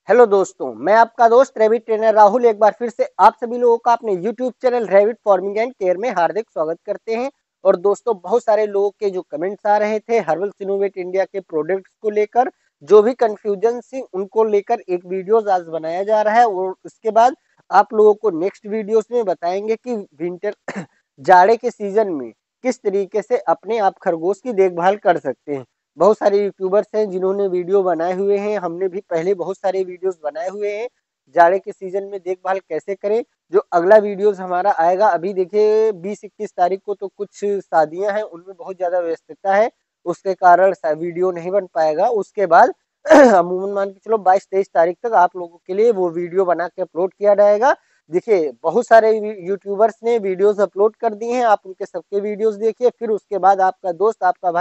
Hello दोस्तों, मैं आपका दोस्त रैबिट ट्रेनर राहुल एक बार फिर से आप सभी लोगों का अपने YouTube channel rabbit farming and care में हार्दिक स्वागत करते हैं। और दोस्तों, बहुत सारे लोगों के जो कमेंट्स आ रहे थे हर्बल इनोवेट इंडिया के प्रोडक्ट्स को लेकर, जो भी कंफ्यूजन थी उनको लेकर एक वीडियोस आज बनाया जा रहा है। और उसके बाद आप लोगों को नेक्स्ट वीडियोस में बताएंगे कि विंटर जाड़े के सीजन में किस तरीके से अपने आप खरगोश की देखभाल कर सकते हैं। बहुत सारे यूट्यूबर्स हैं जिन्होंने वीडियो बनाए हुए हैं, हमने भी पहले बहुत सारे वीडियोस बनाए हुए हैं जाड़े के सीजन में देखभाल कैसे करें। जो अगला वीडियोस हमारा आएगा, अभी देखिए 20-21 तारीख को तो कुछ शादियां हैं, उनमें बहुत ज्यादा व्यस्तता है, उसके कारण वीडियो नहीं बन पाएगा। उसके बाद अमूमन मान के चलो 22-23 तारीख तक आप लोगों के लिए वो वीडियो बना के अपलोड किया जाएगा। देखिए बहुत सारे यूट्यूबर्स ने वीडियोस अपलोड कर दिए हैं, आप उनके सबके वीडियोस देखिए। फिर उसके बाद आपका दोस्त, आपका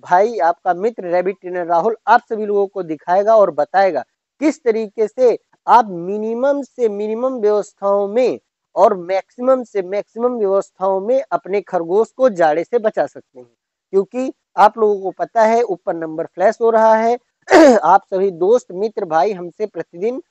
भाई, आपका मित्र रैबिट ट्रेनर राहुल आप सभी लोगों को दिखाएगा और बताएगा किस तरीके से आप मिनिमम से मिनिमम व्यवस्थाओं में और मैक्सिमम से मैक्सिमम व्यवस्थाओं में अपने खरगोश को जाड़े से बचा सकते हैं। क्योंकि आप लोगों को पता है ऊपर नंबर फ्लैश हो रहा है। आप सभी दोस्त मित्र भाई हमसे प्रतिदिन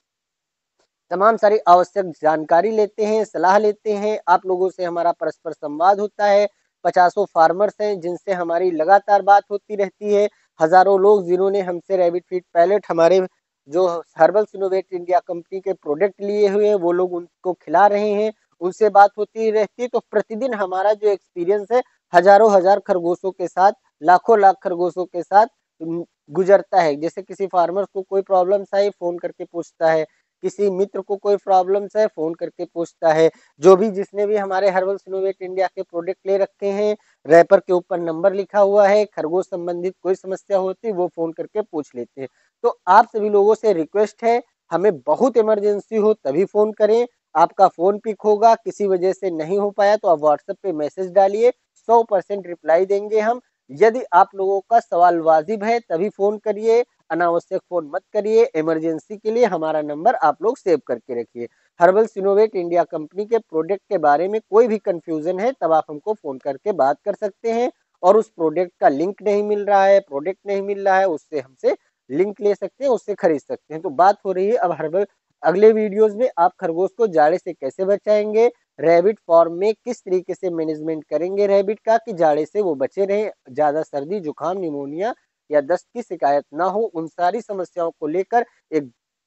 तमाम सारी आवश्यक जानकारी लेते हैं, सलाह लेते हैं, आप लोगों से हमारा परस्पर संवाद होता है। पचासों फार्मर्स हैं जिनसे हमारी लगातार बात होती रहती है। हजारों लोग जिन्होंने हमसे रैबिट फीड पैलेट, हमारे जो हर्बल इनोवेट इंडिया कंपनी के प्रोडक्ट लिए हुए हैं, वो लोग उनको खिला रहे हैं, उनसे बात होती रहती है। तो प्रतिदिन हमारा जो एक्सपीरियंस है हजारों हजार खरगोशों के साथ, लाखों लाख खरगोशों के साथ गुजरता है। जैसे किसी फार्मर को कोई प्रॉब्लम आई, फोन करके पूछता है, किसी मित्र को कोई प्रॉब्लम्स है फोन करके पूछता है। जो भी जिसने भी हमारे हर्बल इनोवेट इंडिया के प्रोडक्ट ले रखे हैं, रैपर के ऊपर नंबर लिखा हुआ है, खरगोश संबंधित कोई समस्या होती वो फोन करके पूछ लेते हैं। तो आप सभी लोगों से रिक्वेस्ट है, हमें बहुत इमरजेंसी हो तभी फोन करें। आपका फोन पिक होगा, किसी वजह से नहीं हो पाया तो आप व्हाट्सएप पे मैसेज डालिए, 100% रिप्लाई देंगे हम। यदि आप लोगों का सवाल वाजिब है तभी फोन करिए, अनावश्यक फोन मत करिए। इमरजेंसी के लिए हमारा नंबर आप लोग सेव करके रखिए। हर्बल इनोवेट इंडिया कंपनी के प्रोडक्ट के बारे में कोई भी कंफ्यूजन है तब आप हमको फोन करके बात कर सकते हैं। और उस प्रोडक्ट का लिंक नहीं मिल रहा है, प्रोडक्ट नहीं मिल रहा है, उससे हमसे लिंक ले सकते हैं, उससे खरीद सकते हैं। तो बात हो रही है अब हर्बल, अगले वीडियोस में आप खरगोश को जाड़े से कैसे बचाएंगे, रैबिट फार्म में किस तरीके से मैनेजमेंट करेंगे रैबिट का कि जाड़े से वो बचे रहें, ज्यादा सर्दी जुकाम निमोनिया या दस्त की शिकायत ना हो। उन सारी समस्याओं को लेकर एक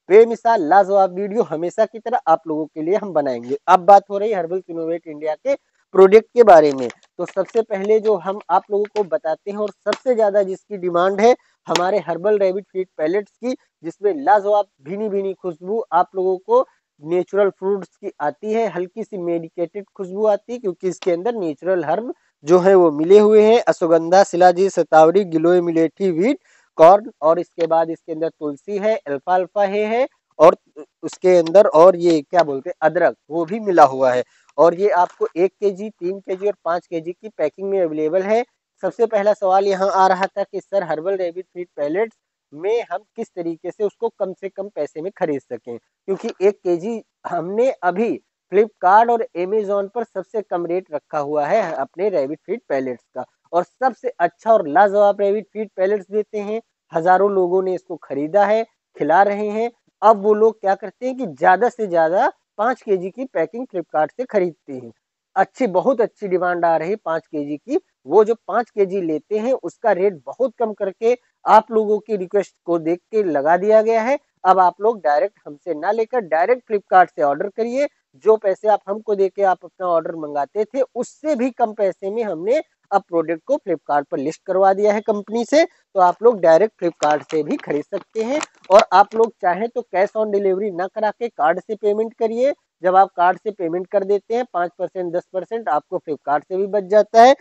बेमिसाल लाजवाब वीडियो हमेशा की तरह आप लोगों के लिए हम बनाएंगे। अब बात हो रही है हर्बल इनोवेट इंडिया के प्रोडक्ट के बारे में। तो सबसे पहले जो हम आप लोगों को बताते हैं और सबसे ज्यादा जिसकी डिमांड है हमारे हर्बल रैबिट फीड पैलेट्स की, जिसमें लाजवाब भीनी भीनी खुशबू आप लोगों को नेचुरल फ्रूट्स की आती है, हल्की सी मेडिकेटेड खुशबू आती है, क्योंकि इसके अंदर नेचुरल हर्ब जो है वो मिले हुए हैं, अश्वगंधा, शिलाजी, शतावरी, गिलोय, मिलेठी, वीट, कॉर्न, और इसके बाद इसके अंदर तुलसी है, अल्फाल्फा है, और उसके अंदर और ये क्या बोलते हैं अदरक, वो भी मिला हुआ है। और ये आपको 1 केजी, 3 केजी और 5 केजी की पैकिंग में अवेलेबल है। सबसे पहला सवाल यहाँ आ रहा था कि sir herbal rabbit feed pellets में हम किस तरीके से उसको कम से कम पैसे में खरीद सकें, क्योंकि 1 केजी हमने अभी फ्लिपकार्ट और अमेजोन पर सबसे कम रेट रखा हुआ है अपने रैबिट फीड पैलेट्स का, और सबसे अच्छा और लाजवाब रैबिट फीड पैलेट्स देते हैं। हजारों लोगों ने इसको खरीदा है, खिला रहे हैं। अब वो लोग क्या करते हैं कि ज्यादा से ज्यादा 5 केजी की पैकिंग फ्लिपकार्ट से खरीदते हैं। अच्छी, बहुत अच्छी डिमांड आ रही है 5 केजी की। वो जो 5 केजी लेते हैं उसका रेट बहुत कम करके आप लोगों की रिक्वेस्ट को देख के लगा दिया गया है। अब आप लोग डायरेक्ट हमसे ना लेकर डायरेक्ट फ्लिपकार्ट से ऑर्डर करिए। जो पैसे आप हमको देके आप अपना ऑर्डर मंगाते थे उससे भी कम पैसे में हमने अब प्रोडक्ट को फ्लिपकार्ट पर लिस्ट करवा दिया है कंपनी से। तो आप लोग डायरेक्ट फ्लिपकार्ट से भी खरीद सकते हैं। और आप लोग चाहें तो कैश ऑन डिलीवरी ना करा के कार्ड से पेमेंट करिए। जब आप कार्ड से पेमेंट कर देते हैं 5%, 10% आपको फ्लिपकार्ट से भी बच जाता है।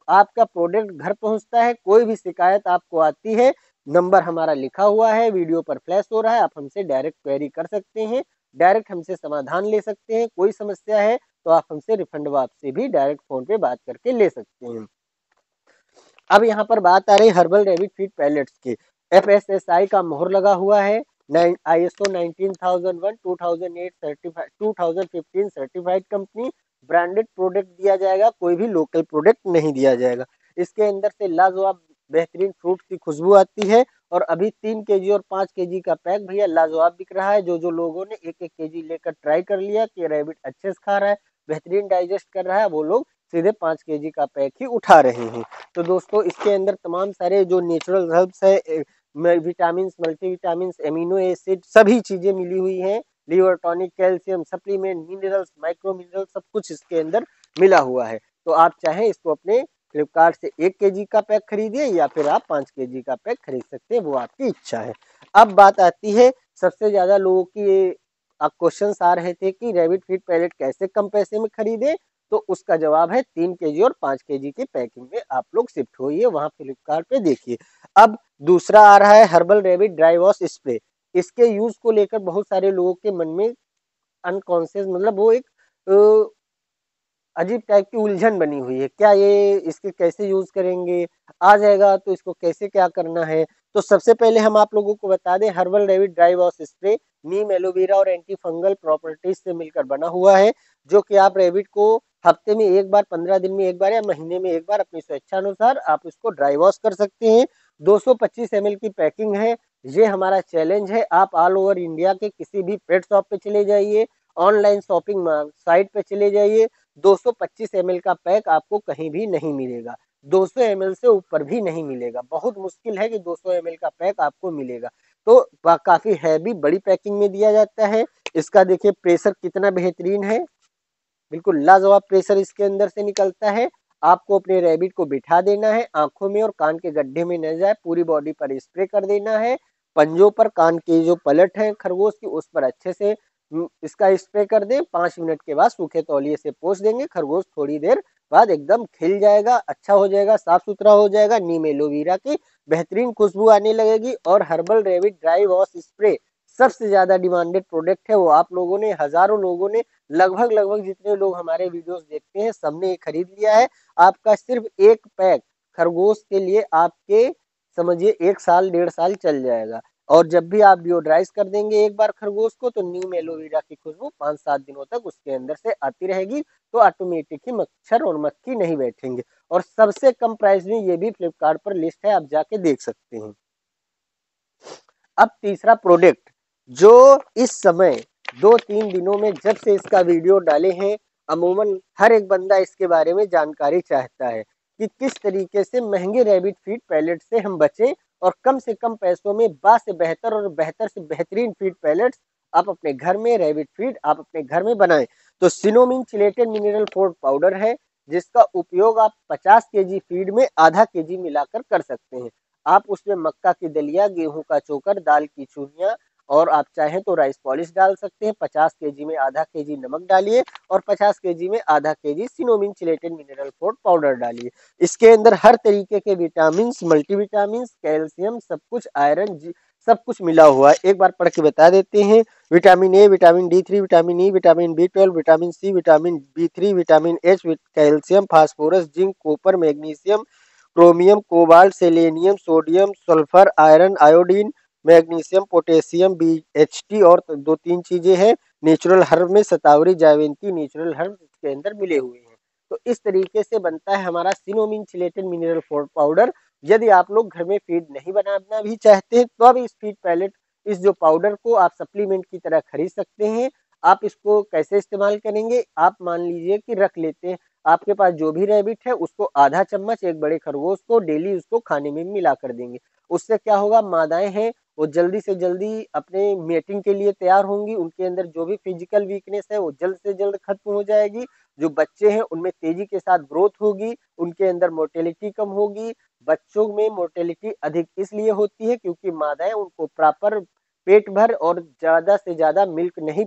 आपका प्रोडक्ट घर पहुंचता है। कोई भी शिकायत आपको आती है, नंबर हमारा लिखा हुआ है, वीडियो पर फ्लैश हो रहा है, आप हमसे डायरेक्ट क्वेरी कर सकते हैं, डायरेक्ट हमसे समाधान ले सकते हैं। कोई समस्या है तो आप हमसे रिफंड वापसी भी डायरेक्ट फोन पे बात करके ले सकते हैं। अब यहाँ पर बात आ रही हर्बल रैबिट फीड पैलेट्स की। FSSAI का मोहर लगा हुआ है। ISO 19001 2008 certified, 2015 certified company. Branded product दिया जाएगा, कोई भी लोकल प्रोडक्ट नहीं दिया जाएगा। इसके अंदर से लाजवाब बेहतरीन फ्रूट की खुशबू आती है और अभी 3 kg और 5 kg का पैक भैया लाजवाब बिक रहा है। जो जो लोगों ने 1-1 kg लेकर ट्राई कर लिया कि रैबिट अच्छे से खा रहा है, बेहतरीन डाइजेस्ट कर रहा है, वो लोग सीधे 5 kg का पैक ही उठा रहे हैं। तो दोस्तों इसके अंदर तमाम सारे जो नेचुरल हर्ब्स है, विटामिन, मल्टीविटामिन, एमिनो एसिड, सभी चीजें मिली हुई हैं। Liver tonic, calcium supplement, minerals, micro minerals, सब कुछ इसके अंदर मिला हुआ है। तो आप चाहें इसको अपने फ्लिपकार्ट से 1 kg का पैक खरीदिए या फिर आप 5 kg का पैक खरीद सकते हैं, वो आपकी इच्छा है। अब बात आती है सबसे ज्यादा लोगों की क्वेश्चन आ रहे थे कि रैबिट फीड पैलेट कैसे कम पैसे में खरीदे, तो उसका जवाब है 3 kg और 5 kg की पैकिंग में आप लोग शिफ्ट होइए, वहां फ्लिपकार्ट पे देखिए। अब दूसरा आ रहा है herbal rabbit dry wash spray. इसके यूज को लेकर बहुत सारे लोगों के मन में अनकॉन्शियस, मतलब वो एक अजीब टाइप की उलझन बनी हुई है, क्या ये इसके कैसे यूज करेंगे, आ जाएगा तो इसको कैसे क्या करना है। तो सबसे पहले हम आप लोगों को बता दें, herbal rabbit dry wash spray neem, aloe vera और एंटी फंगल प्रॉपर्टीज से मिलकर बना हुआ है, जो कि आप रैबिट को हफ्ते में एक बार, 15 दिन में एक बार या महीने में एक बार अपनी स्वेच्छानुसार आप इसको ड्राई वॉश कर सकते हैं। 225 ml की पैकिंग है। ये हमारा चैलेंज है, आप ऑल ओवर इंडिया के किसी भी पेट शॉप पे चले जाइए, ऑनलाइन शॉपिंग साइट पे चले जाइए, 225 ml का पैक आपको कहीं भी नहीं मिलेगा। 200 ml से ऊपर भी नहीं मिलेगा, बहुत मुश्किल है कि 200 ml का पैक आपको मिलेगा। तो काफी हैवी बड़ी पैकिंग में दिया जाता है। इसका देखिए प्रेशर कितना बेहतरीन है, बिल्कुल लाजवाब प्रेशर इसके अंदर से निकलता है। आपको अपने रैबिट को बिठा देना है, आंखों में और कान के गड्ढे में न जाए, पूरी बॉडी पर स्प्रे कर देना है। पंजों पर, कान के जो पलट है खरगोश की, उस पर अच्छे से इसका स्प्रे कर दें। 5 मिनट के बाद सूखे तौलिए से पोंछ देंगे। खरगोश थोड़ी देर बाद एकदम खिल जाएगा, अच्छा हो जाएगा, साफ सुथरा हो जाएगा। नीम एलोवेरा की बेहतरीन खुशबू आने लगेगी। और herbal rabbit dry wash spray सबसे ज्यादा डिमांडेड प्रोडक्ट है, वो आप लोगों ने, हजारों लोगों ने, लगभग लगभग जितने लोग हमारे वीडियोस देखते हैं सबने ये खरीद लिया है। आपका सिर्फ एक पैक खरगोश के लिए आपके समझिए 1 साल 1.5 साल चल जाएगा। और जब भी आप डिओड्राइज कर देंगे एक बार खरगोश को, तो नीम एलोवेरा की खुशबू 5-7 दिनों तक उसके अंदर से आती रहेगी। तो ऑटोमेटिक ही मच्छर और मक्खी नहीं बैठेंगे। और सबसे कम प्राइस में ये भी फ्लिपकार्ट पर लिस्ट है, आप जाके देख सकते हैं। अब तीसरा प्रोडक्ट जो इस समय 2-3 दिनों में जब से इसका वीडियो डाले हैं, अमूमन हर एक बंदा इसके बारे में जानकारी चाहता है कि किस तरीके से महंगे रैबिट फीड पैलेट से हम बचें और कम से कम पैसों में बा से बेहतर और बेहतर से बेहतरीन फीड पैलेट्स आप अपने घर में, रैबिट फीड आप अपने घर में बनाएं। तो सिनोमिन चिलेटेड मिनरल फूड पाउडर है, जिसका उपयोग आप 50 kg फीड में आधा kg मिलाकर कर सकते हैं। आप उसमें मक्का की दलिया, गेहूं का चोकर, दाल की चूनिया और आप चाहें तो राइस पॉलिश डाल सकते हैं। 50 kg में आधा kg नमक डालिए और 50 kg में आधा kg सिनोमिन चिलेटेड मिनरल फूड पाउडर डालिए। इसके अंदर हर तरीके के विटामिन, मल्टीविटामिन, कैल्शियम, सब कुछ, आयरन, सब कुछ मिला हुआ है। एक बार पढ़ के बता देते हैं। Vitamin A, vitamin D3, vitamin E, vitamin B12, vitamin C, vitamin B3, vitamin H, calcium, phosphorus, zinc, copper, magnesium, chromium, cobalt, selenium, sodium, sulphur, iron, iodine, magnesium, potassium, BHT और 2-3 चीजें हैं। नेचुरल हर्ब में शतावरी, जायंती, natural herb इसके अंदर मिले हुए हैं। तो इस तरीके से बनता है हमारा सिनोमिन चिलेटेड मिनरल फूड पाउडर। यदि आप लोग घर में फीड नहीं बनाना भी चाहते हैं तो अब इस फीड पैलेट, इस जो पाउडर को आप सप्लीमेंट की तरह खरीद सकते हैं। आप इसको कैसे इस्तेमाल करेंगे, आप मान लीजिए कि रख लेते हैं, आपके पास जो भी रैबिट है उसको आधा चम्मच एक बड़े खरगोश को डेली उसको खाने में मिला कर देंगे। उससे क्या होगा, मादाएं हैं वो जल्दी से जल्दी अपने मेटिंग के लिए तैयार होंगी, उनके अंदर जो भी फिजिकल वीकनेस है वो जल्द से जल्द खत्म हो जाएगी। जो बच्चे हैं उनमें तेजी के साथ ग्रोथ होगी, उनके अंदर मोर्टेलिटी कम होगी। बच्चों में मोर्टेलिटी अधिक इसलिए होती है क्योंकि मादाएं उनको प्रॉपर पेट भर और ज्यादा से ज्यादा मिल्क नहीं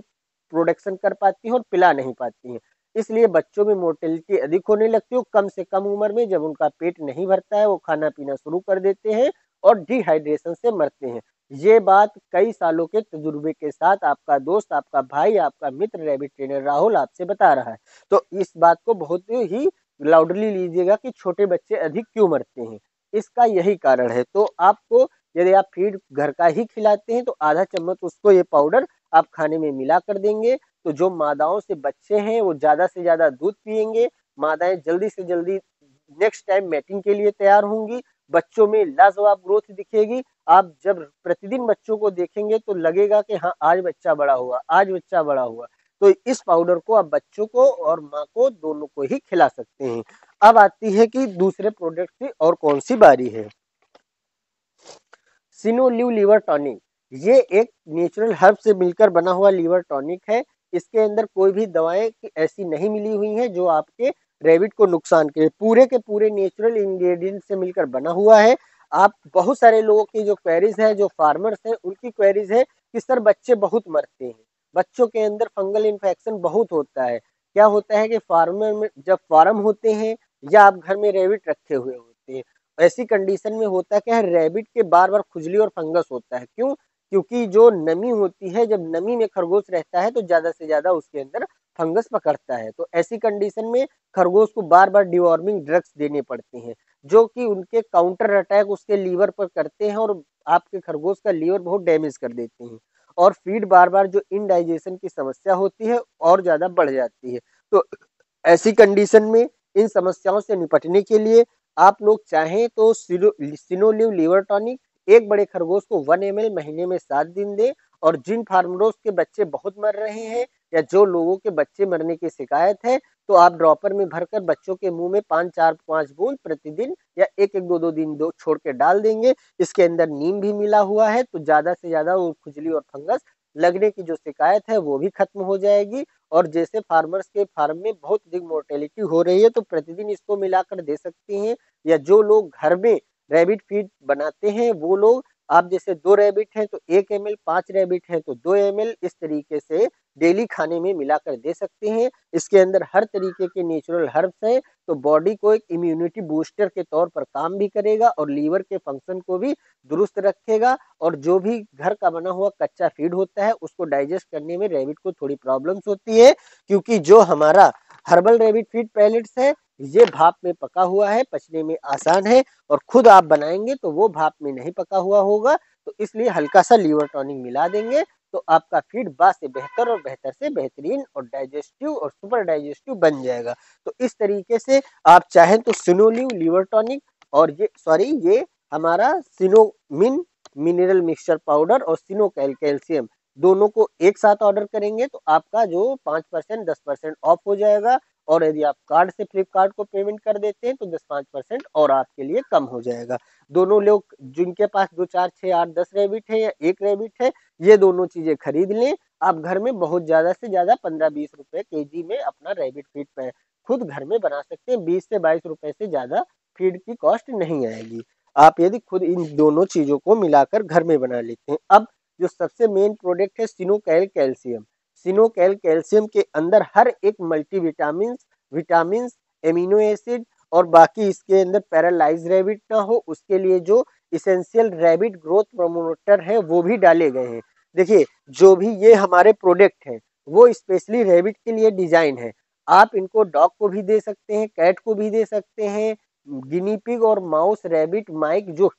प्रोडक्शन कर पाती हैं और पिला नहीं पाती हैं। इसलिए बच्चों में मोर्टेलिटी अधिक होने लगती है। कम से कम उम्र में जब उनका पेट नहीं भरता है वो खाना पीना शुरू कर देते हैं और डिहाइड्रेशन से मरते हैं। ये बात कई सालों के तजुर्बे के साथ आपका दोस्त, आपका भाई, आपका मित्र रैबिट ट्रेनर राहुल आपसे बता रहा है। तो इस बात को बहुत ही लाउडली लीजिएगा कि छोटे बच्चे अधिक क्यों मरते हैं, इसका यही कारण है। तो आपको यदि आप फीड घर का ही खिलाते हैं तो आधा चम्मच उसको ये पाउडर आप खाने में मिला कर देंगे। तो जो मादाओं से बच्चे हैं वो ज्यादा से ज्यादा दूध पिएंगे, मादाएं जल्दी से जल्दी नेक्स्ट टाइम मैटिंग के लिए तैयार होंगी। बच्चों में लाजवाब ग्रोथ दिखेगी। आप जब प्रतिदिन बच्चों को देखेंगे तो लगेगा कि हाँ आज बच्चा बड़ा हुआ, आज बच्चा बड़ा हुआ। तो इस पाउडर को आप बच्चों को और माँ को दोनों को ही खिला सकते हैं। अब आती है कि दूसरे प्रोडक्ट की और कौन सी बारी है। सिनोलिव लीवर टॉनिक, ये एक नेचुरल हर्ब से मिलकर बना हुआ लीवर टॉनिक है। इसके अंदर कोई भी दवाएं ऐसी नहीं मिली हुई हैं जो आपके रैबिट को नुकसान करे, पूरे के पूरे नेचुरल इंग्रेडिएंट से मिलकर बना हुआ है। आप बहुत सारे लोगों की जो क्वेरीज है, जो फार्मर्स हैं, उनकी क्वेरीज है कि सर बच्चे बहुत मरते हैं, बच्चों के अंदर फंगल इन्फेक्शन बहुत होता है। क्या होता है कि फार्मर में जब फार्म होते हैं या आप घर में रैबिट रखे हुए होते हैं, ऐसी कंडीशन में होता क्या है, रैबिट के बार बार खुजली और फंगस होता है। क्यों? क्योंकि जो नमी होती है, जब नमी में खरगोश रहता है तो ज्यादा से ज्यादा उसके अंदर फंगस पकड़ता है। तो ऐसी कंडीशन में खरगोश को बार बार डिवॉर्मिंग ड्रग्स देने पड़ते हैं, जो कि उनके काउंटर अटैक उसके लीवर पर करते हैं और आपके खरगोश का लीवर बहुत डैमेज कर देते हैं। और फीड बार बार जो इनडाइजेशन की समस्या होती है और ज्यादा बढ़ जाती है। तो ऐसी कंडीशन में इन समस्याओं से निपटने के लिए आप लोग चाहें तो सिनोलिव लीवर टॉनिक एक बड़े खरगोश को 1 ml महीने में 7 दिन दें। और जिन फार्मरों के बच्चे बहुत मर रहे हैं या जो लोगों के बच्चे मरने की शिकायत है, तो आप ड्रॉपर में भरकर बच्चों के मुंह में 5 बूंद प्रतिदिन या एक एक दो दो दिन दो छोड़ के डाल देंगे। इसके अंदर नीम भी मिला हुआ है, तो ज्यादा से ज्यादा वो खुजली और फंगस लगने की जो शिकायत है वो भी खत्म हो जाएगी। और जैसे फार्मर्स के फार्म में बहुत अधिक मोर्टेलिटी हो रही है, तो प्रतिदिन इसको मिलाकर दे सकते हैं। या जो लोग घर में रैबिट फीड बनाते हैं वो लोग, आप जैसे 2 रैबिट हैं तो 1 ml, 5 रैबिट हैं तो 2 ml, इस तरीके से डेली खाने में मिलाकर दे सकते हैं। इसके अंदर हर तरीके के नेचुरल हर्ब्स हैं, तो बॉडी को एक इम्यूनिटी बूस्टर के तौर पर काम भी करेगा और लीवर के फंक्शन को भी दुरुस्त रखेगा। और जो भी घर का बना हुआ कच्चा फीड होता है उसको डाइजेस्ट करने में रैबिट को थोड़ी प्रॉब्लम्स होती है, क्योंकि जो हमारा हर्बल रैबिट फीड पैलेट्स है ये भाप में पका हुआ है, पचने में आसान है। और खुद आप बनाएंगे तो वो भाप में नहीं पका हुआ होगा, तो इसलिए हल्का सा लीवर टॉनिक मिला देंगे तो आपका फीड बा से बेहतर और बेहतर से बेहतरीन और डाइजेस्टिव और सुपर डाइजेस्टिव बन जाएगा। तो इस तरीके से आप चाहें तो सिनोलिव लीवर टॉनिक और ये हमारा सिनोमिन मिनरल मिक्सचर पाउडर और सिनोकैल कैल्शियम दोनों को एक साथ ऑर्डर करेंगे तो आपका जो 5% 10% ऑफ हो जाएगा। और यदि आप कार्ड से फ्लिपकार्ट को पेमेंट कर देते हैं तो 10-5% और आपके लिए कम हो जाएगा। दोनों लोग जिनके पास 2 4 6 8 10 रैबिट है या एक रैबिट है, ये दोनों चीजें खरीद लें। आप घर में बहुत ज्यादा से ज्यादा 15-20 रुपए केजी में अपना रैबिट फीड पे खुद घर में बना सकते हैं। 20 से 22 रुपए से ज्यादा फीड की कॉस्ट नहीं आएगी, आप यदि खुद इन दोनों चीजों को मिलाकर घर में बना लेते हैं। अब जो सबसे मेन प्रोडक्ट है सिनोकैल कैल्शियम, सिनोकैल कैल्शियम के अंदर हर एक मल्टीविटामिन, विटामिन, एमिनो एसिड और बाकी इसके अंदर पैरालाइज रैबिट ना हो उसके लिए जो इसेंशियल रैबिट ग्रोथ प्रमोटर है वो भी डाले गए हैं। देखिए जो भी ये हमारे प्रोडक्ट हैं वो स्पेशली रैबिट के लिए डिजाइन है। आप इनको डॉग को भी दे सकते हैं, कैट को भी दे सकते हैं, गिनी पिग और माउस रैबिट माइक जो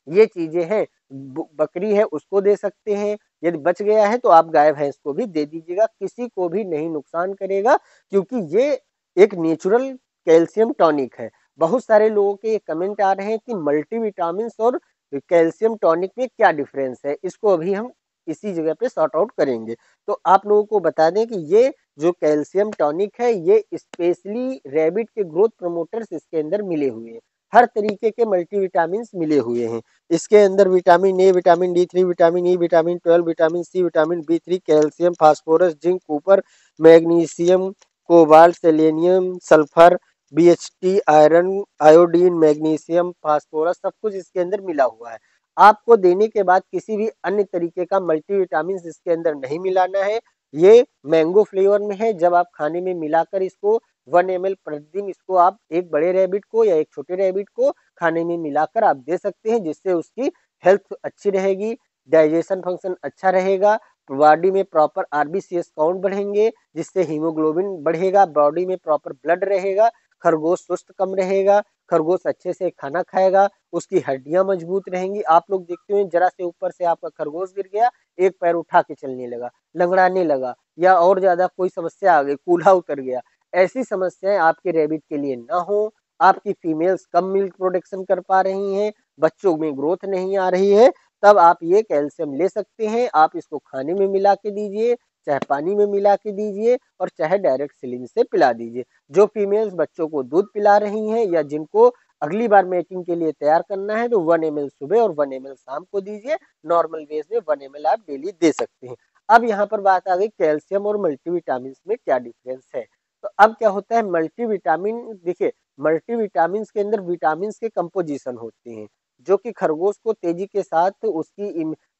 ये चीजें हैं, बकरी है उसको दे सकते हैं। यदि बच गया है तो आप गाय भैंस को भी दे दीजिएगा, किसी को भी नहीं नुकसान करेगा, क्योंकि ये एक नेचुरल कैल्शियम टॉनिक है। बहुत सारे लोगों के ये कमेंट आ रहे हैं कि मल्टीविटामिन और कैल्शियम टॉनिक में क्या डिफरेंस है, इसको अभी हम इसी जगह पे सॉर्ट आउट करेंगे। तो आप लोगों को बता दें कि ये जो कैल्शियम टॉनिक है ये स्पेशली रैबिट के ग्रोथ प्रमोटर्स इसके अंदर मिले हुए हैं, हर तरीके के मल्टीविटामिन मिले हुए हैं। इसके अंदर vitamin A, vitamin D3, vitamin E, vitamin 12, vitamin C, vitamin B3, calcium, phosphorus, zinc, copper, magnesium, cobalt, selenium, sulphur, BHT, iron, iodine, magnesium, phosphorus सब कुछ इसके अंदर मिला हुआ है। आपको देने के बाद किसी भी अन्य तरीके का मल्टीविटामिन इसके अंदर नहीं मिलाना है। ये मैंगो फ्लेवर में है, जब आप खाने में मिलाकर इसको 1 ml प्रतिदिन इसको आप एक बड़े रैबिट को या एक छोटे रैबिट को खाने में मिलाकर आप दे सकते हैं, जिससे उसकी हेल्थ अच्छी रहेगी, डाइजेशन फंक्शन अच्छा रहेगा, बॉडी में प्रॉपर RBCS काउंट बढ़ेंगे, जिससे हीमोग्लोबिन बढ़ेगा, बॉडी में प्रॉपर ब्लड रहेगा, खरगोश सुस्त कम रहेगा, खरगोश अच्छे से खाना खाएगा, उसकी हड्डियां मजबूत रहेंगी। आप लोग देखते हो जरा से ऊपर से आपका खरगोश गिर गया, एक पैर उठा के चलने लगा, लंगड़ाने लगा, या और ज्यादा कोई समस्या आ गई, कूल्हा उतर गया, ऐसी समस्याएं आपके रैबिट के लिए ना हो। आपकी फीमेल्स कम मिल्क प्रोडक्शन कर पा रही हैं, बच्चों में ग्रोथ नहीं आ रही है, तब आप ये कैल्शियम ले सकते हैं। आप इसको खाने में मिला के दीजिए, चाहे पानी में मिला के दीजिए और चाहे डायरेक्ट सिलिंज से पिला दीजिए। जो फीमेल्स बच्चों को दूध पिला रही हैं या जिनको अगली बार मैचिंग के लिए तैयार करना है तो 1 ml सुबह और 1 ml शाम को दीजिए। नॉर्मल बेस में 1 ml आप डेली दे सकते हैं। अब यहाँ पर बात आ गई कैल्शियम और मल्टीविटामिन में क्या डिफरेंस है। तो अब क्या होता है मल्टीविटामिन, देखिए मल्टीविटामिन के अंदर विटामिन के कंपोजिशन होते हैं जो कि खरगोश को तेजी के साथ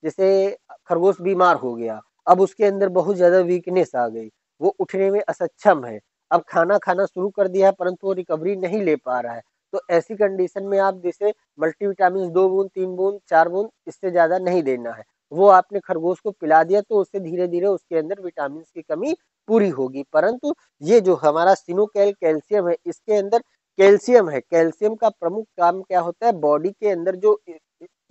जैसे खरगोश बीमार हो गया, अब उसके अंदर बहुत ज्यादा वीकनेस आ गई, वो उठने में असक्षम है, अब खाना खाना शुरू कर दिया है परंतु वो रिकवरी नहीं ले पा रहा है। तो ऐसी कंडीशन में आप जैसे मल्टीविटामिन 2 बूंद 3 बूंद 4 बूंद इससे ज्यादा नहीं देना है। वो आपने खरगोश को पिला दिया तो उससे धीरे धीरे उसके अंदर विटामिन की कमी पूरी होगी। परंतु ये जो हमारा सिनोकैल कैल्शियम है इसके अंदर कैल्शियम है। कैल्शियम का प्रमुख काम क्या होता है, बॉडी के अंदर जो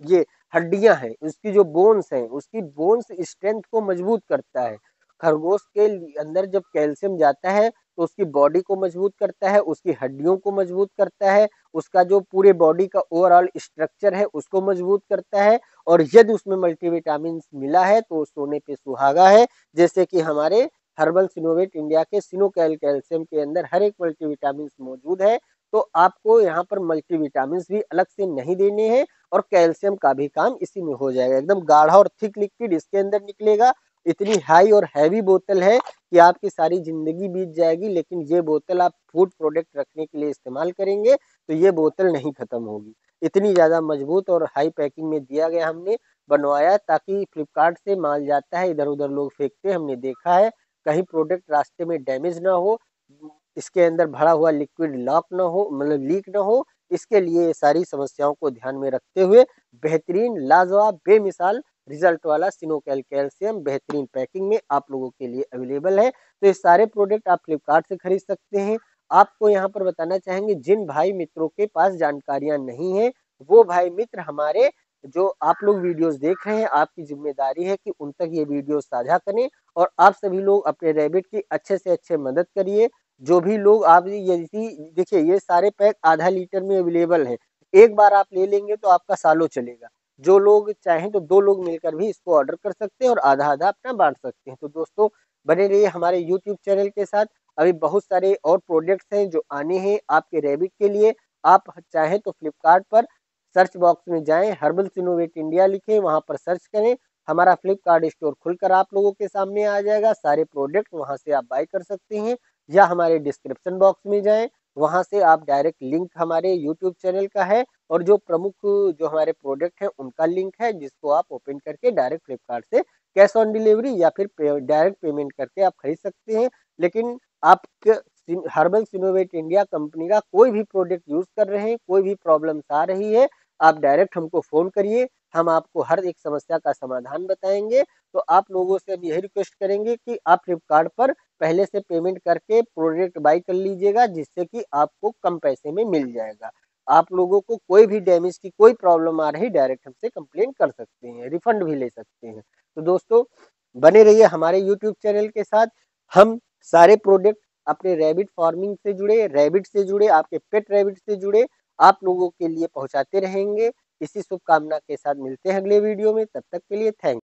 ये हड्डियां हैं उसकी जो बोन्स हैं उसकी बोन्स स्ट्रेंथ को मजबूत करता है। खरगोश के अंदर जब कैल्शियम जाता है तो उसकी बॉडी को मजबूत करता है, उसकी हड्डियों को मजबूत करता है, उसका जो पूरे बॉडी का ओवरऑल स्ट्रक्चर है उसको मजबूत करता है। और यदि उसमें मल्टीविटामिन मिला है तो सोने पे सुहागा है। जैसे कि हमारे हर्बल सिनोवेट इंडिया के सिनोकैल कैल्शियम के अंदर हर एक मल्टीविटामिन मौजूद है। तो आपको यहाँ पर मल्टीविटामिन भी अलग से नहीं देने हैं और कैल्शियम का भी काम इसी में हो जाएगा। एकदम गाढ़ा और थिक लिक्विड इसके अंदर निकलेगा। इतनी हाई और हैवी बोतल है कि आपकी सारी जिंदगी बीत जाएगी, लेकिन ये बोतल आप फूड प्रोडक्ट रखने के लिए इस्तेमाल करेंगे तो ये बोतल नहीं खत्म होगी। इतनी ज्यादा मजबूत और हाई पैकिंग में दिया गया, हमने बनवाया ताकि फ्लिपकार्ट से माल जाता है इधर उधर लोग फेंकते हैं, हमने देखा है कहीं प्रोडक्ट रास्ते में डैमेज ना हो, इसके अंदर भरा हुआ लिक्विड लॉक ना हो, मतलब लीक ना हो। इसके लिए सारी समस्याओं को ध्यान में रखते हुए बेहतरीन लाजवाब बेमिसाल रिजल्ट वाला सिनोकैल कैल्शियम बेहतरीन पैकिंग में आप लोगों के लिए अवेलेबल है। तो ये सारे प्रोडक्ट आप फ्लिपकार्ट से खरीद सकते हैं। आपको यहाँ पर बताना चाहेंगे जिन भाई मित्रों के पास जानकारियां नहीं है वो भाई मित्र हमारे जो आप लोग वीडियोस देख रहे हैं, आपकी जिम्मेदारी है कि उन तक ये वीडियो साझा करें और आप सभी लोग अपने रैबिट की अच्छे से अच्छे मदद करिए। जो भी लोग आप यदि देखिए ये सारे पैक आधा लीटर में अवेलेबल है, एक बार आप ले लेंगे तो आपका सालों चलेगा। जो लोग चाहें तो 2 लोग मिलकर भी इसको ऑर्डर कर सकते हैं और आधा आधा अपना बांट सकते हैं। तो दोस्तों बने रहिए हमारे यूट्यूब चैनल के साथ, अभी बहुत सारे और प्रोडक्ट्स हैं जो आने हैं आपके रैबिट के लिए। आप चाहें तो फ्लिपकार्ट पर सर्च बॉक्स में जाएं, हर्बल सिनोवेट इंडिया लिखें, वहां पर सर्च करें, हमारा फ्लिपकार्ट स्टोर खुलकर आप लोगों के सामने आ जाएगा। सारे प्रोडक्ट वहां से आप बाय कर सकते हैं या हमारे डिस्क्रिप्शन बॉक्स में जाएं, वहां से आप डायरेक्ट लिंक हमारे यूट्यूब चैनल का है और जो प्रमुख जो हमारे प्रोडक्ट हैं उनका लिंक है जिसको आप ओपन करके डायरेक्ट फ्लिपकार्ट से कैश ऑन डिलीवरी या फिर डायरेक्ट पेमेंट करके आप खरीद सकते हैं। लेकिन आप हर्बल सिनोवेट इंडिया कंपनी का कोई भी प्रोडक्ट यूज कर रहे हैं, कोई भी प्रॉब्लम्स आ रही है, आप डायरेक्ट हमको फोन करिए, हम आपको हर एक समस्या का समाधान बताएंगे। तो आप लोगों से अब यही रिक्वेस्ट करेंगे कि आप फ्लिपकार्ट पर पहले से पेमेंट करके प्रोडक्ट बाई कर लीजिएगा जिससे कि आपको कम पैसे में मिल जाएगा। आप लोगों को कोई भी डैमेज की कोई प्रॉब्लम आ रही डायरेक्ट हमसे कंप्लेन कर सकते हैं, रिफंड भी ले सकते हैं। तो दोस्तों बने रहिए हमारे यूट्यूब चैनल के साथ। हम सारे प्रोडक्ट अपने रैबिट फार्मिंग से जुड़े, रैबिट से जुड़े, आपके पेट रैबिट से जुड़े आप लोगों के लिए पहुंचाते रहेंगे। इसी शुभकामना के साथ मिलते हैं अगले वीडियो में, तब तक के लिए थैंक